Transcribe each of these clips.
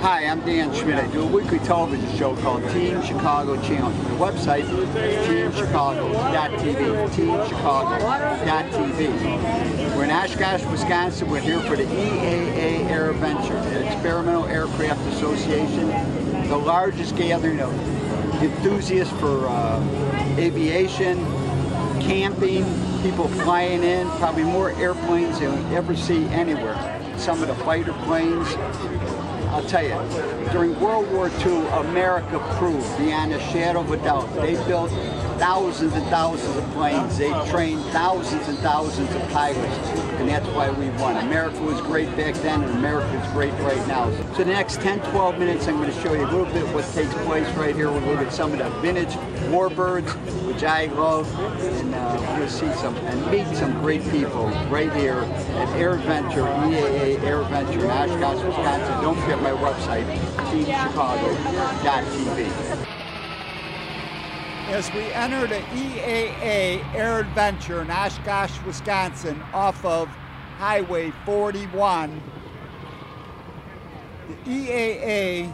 Hi, I'm Dan Schmitt. I do a weekly television show called Team Chicago Challenge. The website is teamchicago.tv, teamchicago.tv. We're in Oshkosh, Wisconsin. We're here for the EAA AirVenture, the Experimental Aircraft Association, the largest gathering of enthusiasts for aviation, camping, people flying in, probably more airplanes than we ever see anywhere. Some of the fighter planes. I'll tell you, during World War II, America proved beyond a shadow of a doubt. They built thousands and thousands of planes. They trained thousands and thousands of pilots, and that's why we won. America was great back then, and America is great right now. So the next 10-12 minutes, I'm going to show you a little bit what takes place right here. We'll look at some of the vintage warbirds, which I love, and we'll see some and meet some great people right here at AirVenture, EAA AirVenture in Oshkosh, Wisconsin. Don't forget my website, teamchicago.tv. As we enter the EAA AirVenture in Oshkosh, Wisconsin, off of Highway 41, the EAA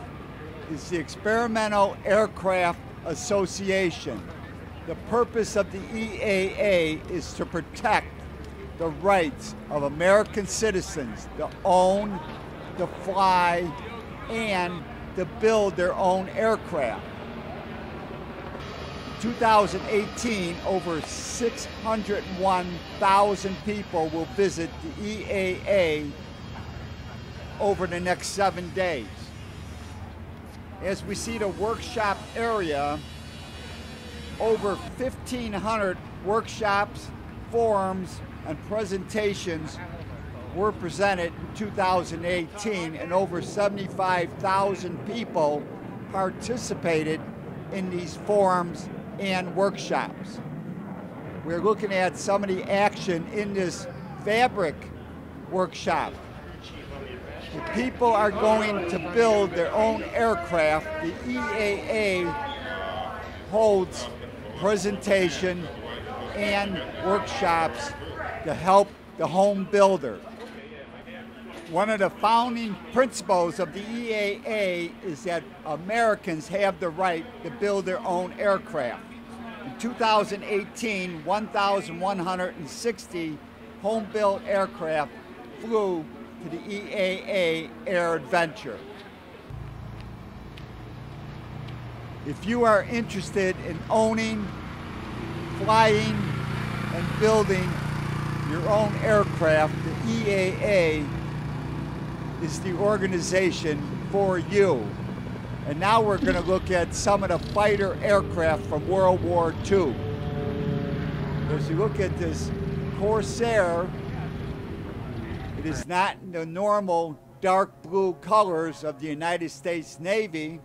is the Experimental Aircraft Association. The purpose of the EAA is to protect the rights of American citizens to own, to fly, and to build their own aircraft. 2018, over 601,000 people will visit the EAA over the next 7 days. As we see the workshop area, over 1,500 workshops, forums, and presentations were presented in 2018, and over 75,000 people participated in these forums and workshops. We're looking at some of the action in this fabric workshop. The people are going to build their own aircraft. The EAA holds presentation and workshops to help the home builder. One of the founding principles of the EAA is that Americans have the right to build their own aircraft. In 2018, 1,160 home-built aircraft flew to the EAA AirVenture. If you are interested in owning, flying, and building your own aircraft, the EAA is the organization for you. And now we're going to look at some of the fighter aircraft from World War II. As you look at this Corsair, it is not in the normal dark blue colors of the United States Navy.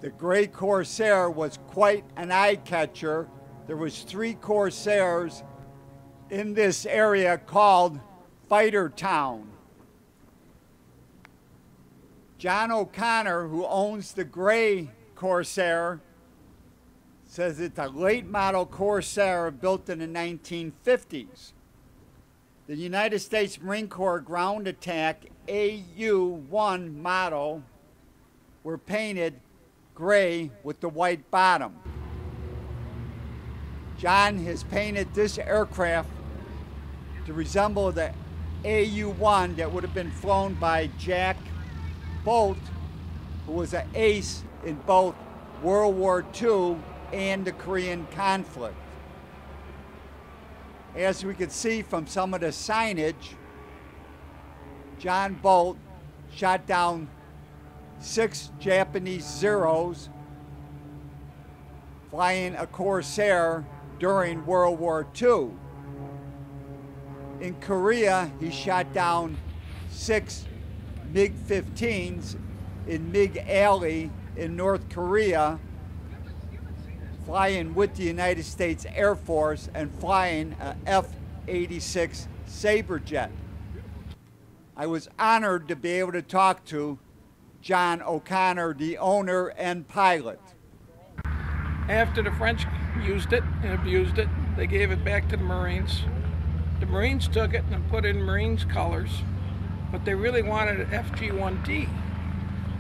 The gray Corsair was quite an eye-catcher. There was 3 Corsairs in this area called Fighter Town. John O'Connor, who owns the gray Corsair, says it's a late model Corsair built in the 1950s. The United States Marine Corps ground attack AU-1 model were painted gray with the white bottom. John has painted this aircraft to resemble the AU-1 that would have been flown by Jack Bolt, who was an ace in both World War II and the Korean conflict. As we could see from some of the signage, John Bolt shot down 6 Japanese Zeros flying a Corsair during World War II. In Korea, he shot down 6 MiG-15s in MiG Alley in North Korea, flying with the United States Air Force and flying a F-86 Saberjet. I was honored to be able to talk to John O'Connor, the owner and pilot. After the French used it and abused it, they gave it back to the Marines. The Marines took it and put it in Marines colors. but they really wanted an FG-1D.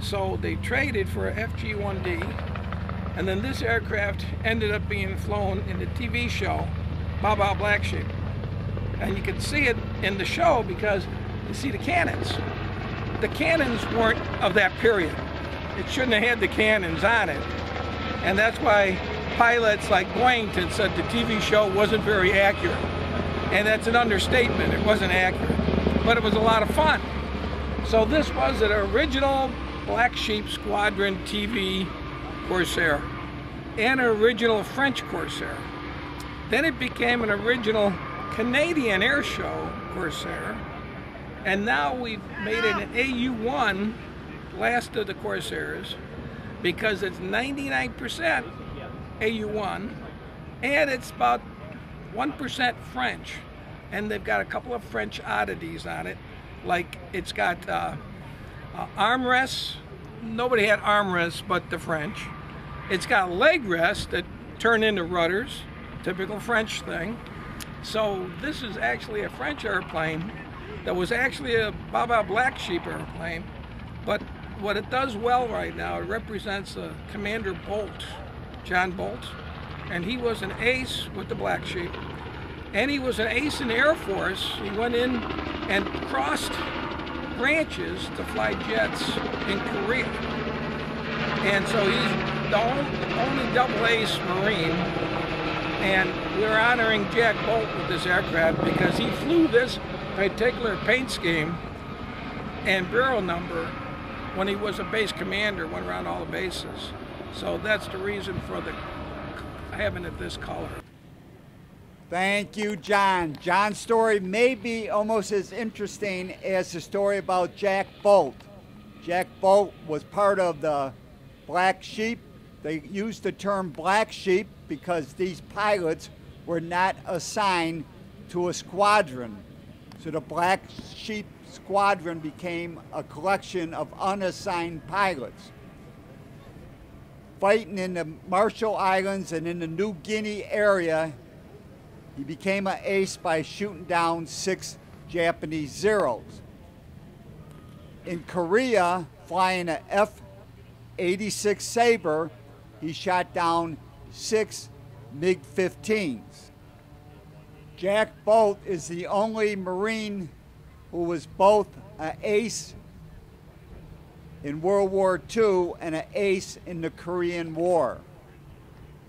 So they traded for a FG-1D, and then this aircraft ended up being flown in the TV show, Bow Bow Black Sheep. And you can see it in the show because you see the cannons. The cannons weren't of that period. It shouldn't have had the cannons on it. And that's why pilots like Boyington said the TV show wasn't very accurate. And that's an understatement, it wasn't accurate. But it was a lot of fun. So this was an original Black Sheep Squadron TV Corsair and an original French Corsair. Then it became an original Canadian Air Show Corsair, and now we've made it an AU1, last of the Corsairs, because it's 99% AU1, and it's about 1% French, and they've got a couple of French oddities on it, like it's got armrests. Nobody had armrests but the French. It's got leg rests that turn into rudders, typical French thing. So this is actually a French airplane that was actually a Bow Bow Black Sheep airplane, but what it does well right now, it represents Commander Bolt, John Bolt, and he was an ace with the Black Sheep, and he was an ace in the Air Force. He went in and crossed branches to fly jets in Korea, and so he's the only double ace Marine. And we're honoring Jack Bolt with this aircraft because he flew this particular paint scheme and bureau number when he was a base commander, went around all the bases. So that's the reason for having it this color. Thank you, John. John's story may be almost as interesting as the story about Jack Bolt. Jack Bolt was part of the Black Sheep. They used the term Black Sheep because these pilots were not assigned to a squadron. So the Black Sheep Squadron became a collection of unassigned pilots. Fighting in the Marshall Islands and in the New Guinea area, he became an ace by shooting down 6 Japanese Zeros. In Korea, flying a F-86 Sabre, he shot down 6 MiG-15s. Jack Bolt is the only Marine who was both an ace in World War II and an ace in the Korean War.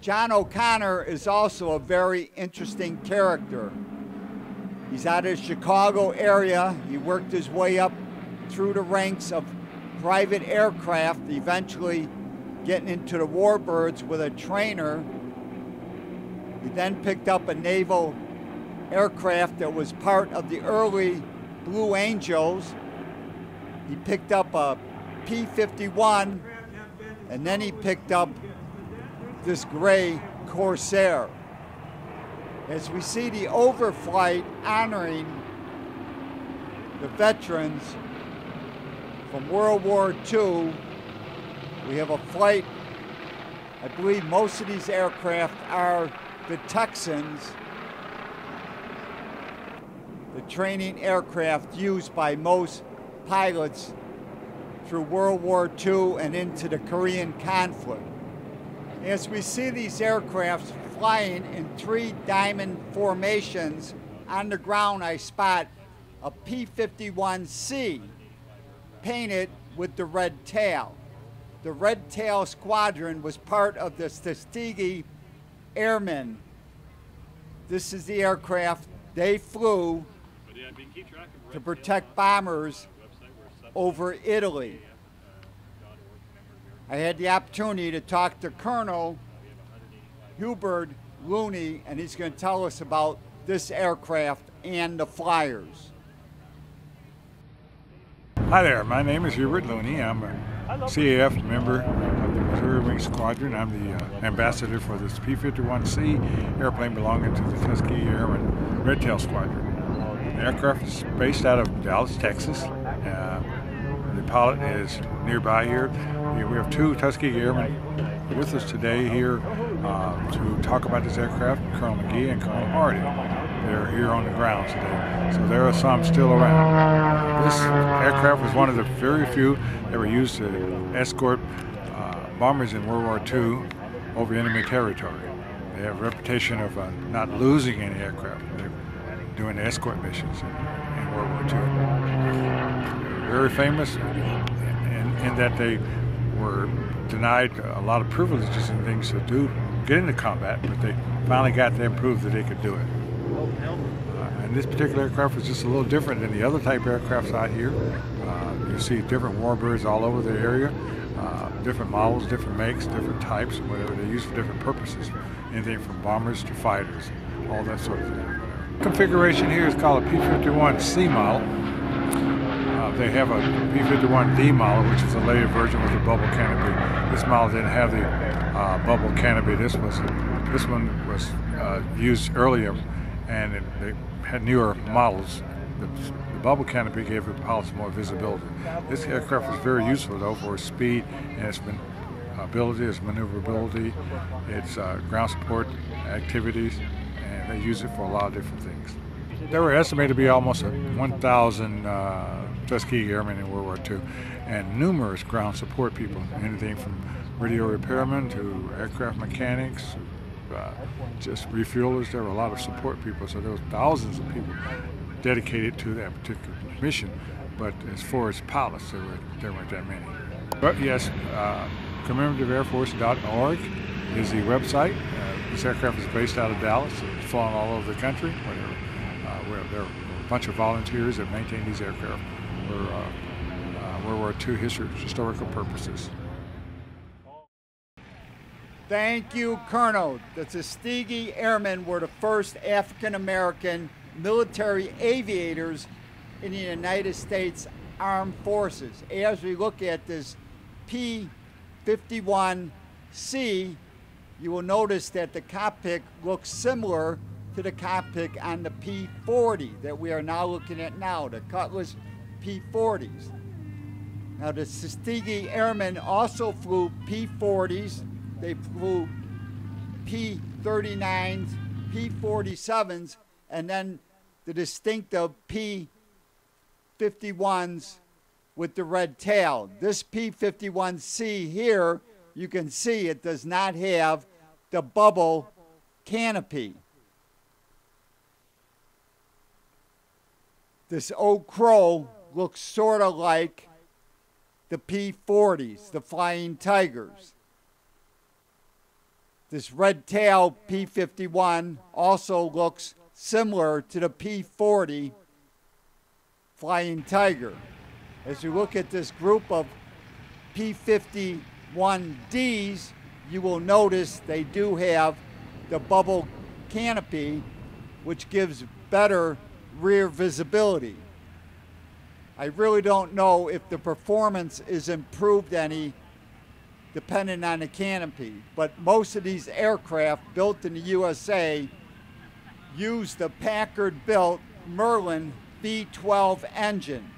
John O'Connor is also a very interesting character. He's out of the Chicago area. He worked his way up through the ranks of private aircraft, eventually getting into the warbirds with a trainer. He then picked up a naval aircraft that was part of the early Blue Angels. He picked up a P-51, and then he picked up this gray Corsair. As we see the overflight honoring the veterans from World War II, we have a flight. I believe most of these aircraft are the Texans, the training aircraft used by most pilots through World War II and into the Korean conflict. As we see these aircraft flying in 3 diamond formations, on the ground I spot a P-51C painted with the red tail. The red tail squadron was part of the Tuskegee Airmen. This is the aircraft they flew to protect bombers over Italy. I had the opportunity to talk to Colonel Hubert Looney, and he's going to tell us about this aircraft and the flyers. Hi there, my name is Hubert Looney. I'm a CAF member of the Missouri Wing Squadron. I'm the ambassador for this P-51C airplane belonging to the Tuskegee Airmen Red Tail Squadron. The aircraft is based out of Dallas, Texas. The pilot is nearby here. We have 2 Tuskegee Airmen with us today here to talk about this aircraft, Colonel McGee and Colonel Hardy. They're here on the ground today, so there are some still around. This This aircraft was one of the very few that were used to escort bombers in World War II over enemy territory. They have a reputation of not losing any aircraft. They're doing escort missions in World War II. They're very famous in that they were denied a lot of privileges and things to get into combat, but they finally got them proved that they could do it. And this particular aircraft was just a little different than the other type aircrafts out here. You see different warbirds all over the area, different models, different makes, different types, whatever they use for different purposes. Anything from bombers to fighters, all that sort of thing. Configuration here is called a P-51C model. They have a P-51D model, which is a later version with a bubble canopy. This model didn't have the bubble canopy. This one was used earlier, and they had newer models. The bubble canopy gave the pilots more visibility. This aircraft was very useful though for its speed and its ability, its maneuverability, its ground support activities, and they use it for a lot of different things. There were estimated to be almost 1,000 Tuskegee Airmen in World War II, and numerous ground support people, anything from radio repairmen to aircraft mechanics, just refuelers. There were a lot of support people, so there was thousands of people dedicated to that particular mission. But as far as pilots, there weren't that many. But yes, commemorativeairforce.org is the website. This aircraft is based out of Dallas. It's flown all over the country. Where there are a bunch of volunteers that maintain these aircraft for World War II historical purposes. Thank you, Colonel. The Tuskegee Airmen were the first African-American military aviators in the United States Armed Forces. As we look at this P-51C, you will notice that the cockpit looks similar to the cockpit on the P-40 that we are now looking at now, the Cutiss P-40s. Now the Tuskegee Airmen also flew P-40s, they flew P-39s, P-47s, and then the distinctive P-51s with the red tail. This P-51C here, you can see it does not have the bubble canopy. This Old Crow looks sort of like the P-40s, the Flying Tigers. This red tail P-51 also looks similar to the P-40 Flying Tiger. As you look at this group of P-51Ds, you will notice they do have the bubble canopy, which gives better rear visibility. I really don't know if the performance is improved any depending on the canopy, but most of these aircraft built in the USA use the Packard-built Merlin V12 engine.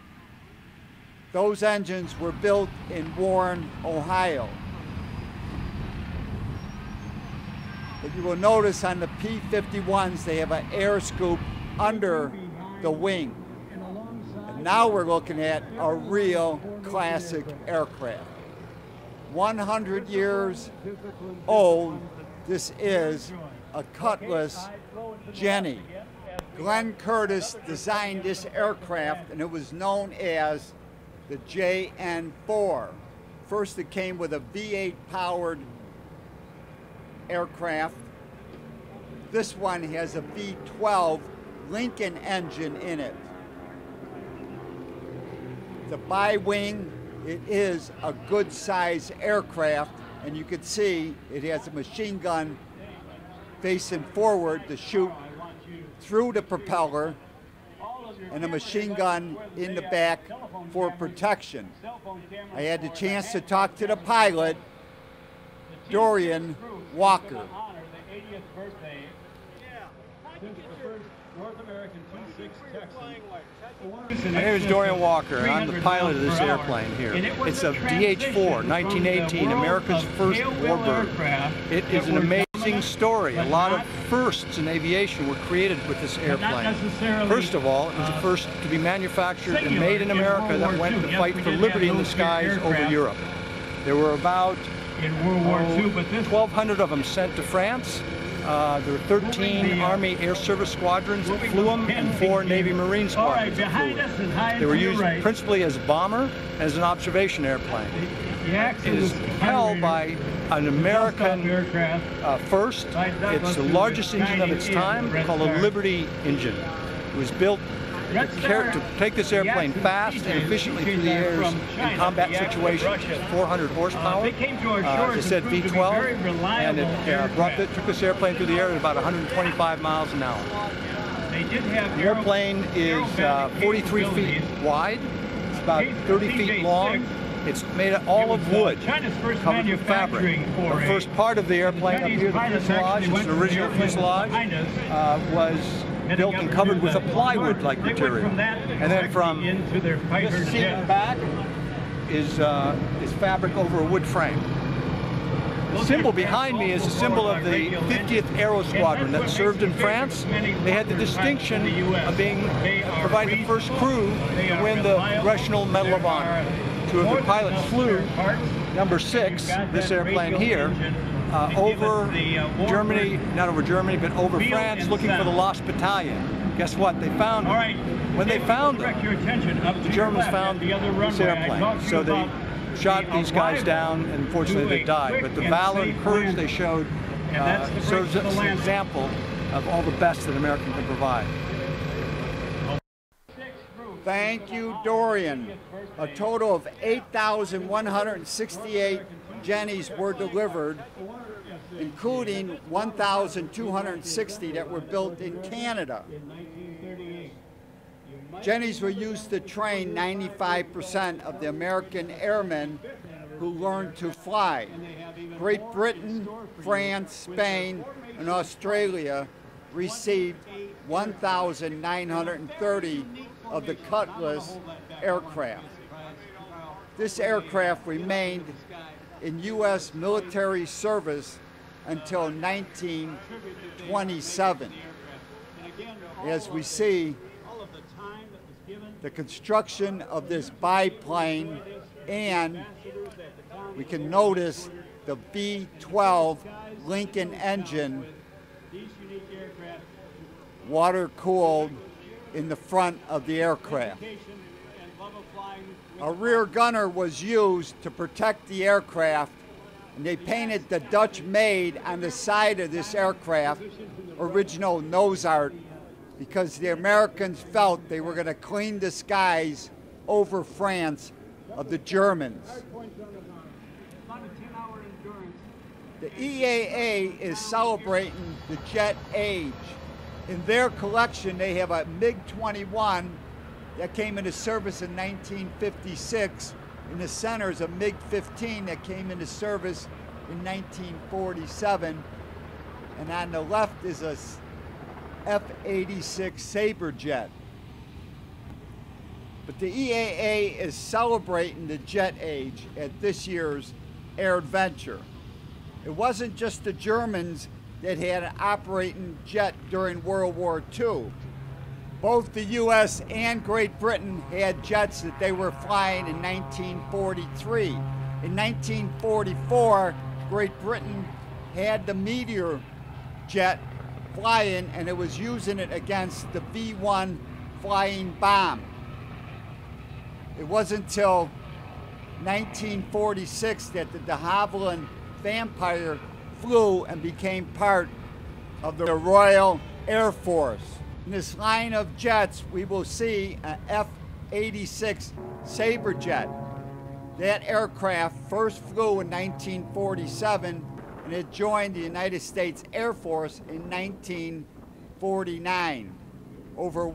Those engines were built in Warren, Ohio. But you will notice on the P-51s they have an air scoop under the wing. And now we're looking at a real classic aircraft. 100 years old, this is a Cutiss Jenny. Glenn Curtiss designed this aircraft and it was known as the JN4. First it came with a V8 powered aircraft. This one has a V12 Lincoln engine in it. The bi-wing, it is a good size aircraft, and you can see it has a machine gun facing forward to shoot through the propeller and a machine gun in the back for protection. I had the chance to talk to the pilot, Dorian Walker. My name is Dorian Walker, and I'm the pilot of this airplane here. It's a DH-4, 1918, America's first warbird. It is an amazing interesting story. A lot of firsts in aviation were created with this airplane. First of all, it was the first to be manufactured and made in America that went to fight for liberty in the skies over Europe. There were about 1,200 of them sent to France. There were 13 Army Air Service squadrons that flew them and 4 Navy Marine squadrons that flew them. They were used principally as a bomber and as an observation airplane. It is held by an American first. It's the largest engine of its time, called a Liberty engine. It was built to take this airplane fast and efficiently through the airs in combat situations. 400 horsepower. They said V12, and it took this airplane through the air at about 125 miles an hour. The airplane is 43 feet wide. It's about 30 feet long. It's made all of wood, covered with fabric. The first part of the airplane up here, the fuselage, it's an original fuselage, was built and covered with a plywood-like material. And then from this seat back is fabric over a wood frame. The symbol behind me is a symbol of the 50th Aero Squadron that served in France. They had the distinction of being provided the first crew to win the Congressional Medal of Honor. 2 of their pilots flew number 6, this airplane here, over Germany, not over Germany, but over France, looking for the lost battalion. Guess what? They found them. When they found them, the Germans found this airplane. So they shot these guys down, and unfortunately they died. But the valor and courage they showed serves as an example of all the best that America can provide. Thank you, Dorian. A total of 8,168 Jennies were delivered, including 1,260 that were built in Canada. Jennies were used to train 95% of the American airmen who learned to fly. Great Britain, France, Spain, and Australia received 1,930 of the Cutiss aircraft. This aircraft remained in U.S. military service until 1927. As we see, the construction of this biplane, and we can notice the V12 Lincoln engine, water-cooled, in the front of the aircraft. A rear gunner was used to protect the aircraft, and they painted the Dutch Maid on the side of this aircraft, original nose art, because the Americans felt they were going to clean the skies over France of the Germans. The EAA is celebrating the jet age. In their collection, they have a MiG-21 that came into service in 1956. In the center is a MiG-15 that came into service in 1947. And on the left is a F-86 Sabre jet. But the EAA is celebrating the jet age at this year's AirVenture. It wasn't just the Germans that had an operating jet during World War II. Both the U.S. and Great Britain had jets that they were flying in 1943. In 1944, Great Britain had the Meteor jet flying, and it was using it against the V-1 flying bomb. It wasn't until 1946 that the de Havilland Vampire flew and became part of the Royal Air Force. In this line of jets, we will see an F-86 Sabre jet. That aircraft first flew in 1947, and it joined the United States Air Force in 1949. Over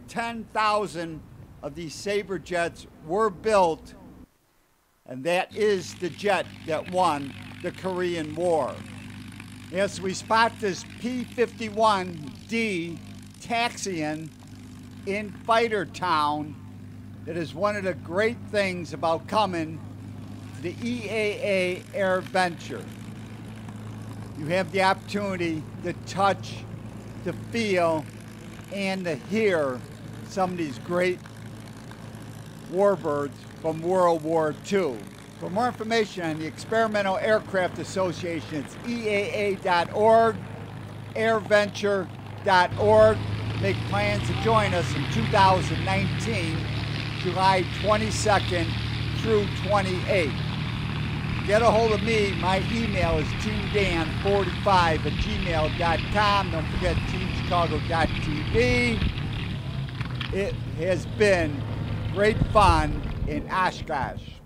10,000 of these Sabre jets were built, and that is the jet that won the Korean War. As we spot this P-51D taxiing in Fighter Town, that is one of the great things about coming to the EAA AirVenture. you have the opportunity to touch, to feel, and to hear some of these great warbirds from World War II. For more information on the Experimental Aircraft Association, it's EAA.org, AirVenture.org. Make plans to join us in 2019, July 22nd through 28th. Get a hold of me. My email is teamdan45@gmail.com. Don't forget teamchicago.tv. It has been great fun in Oshkosh.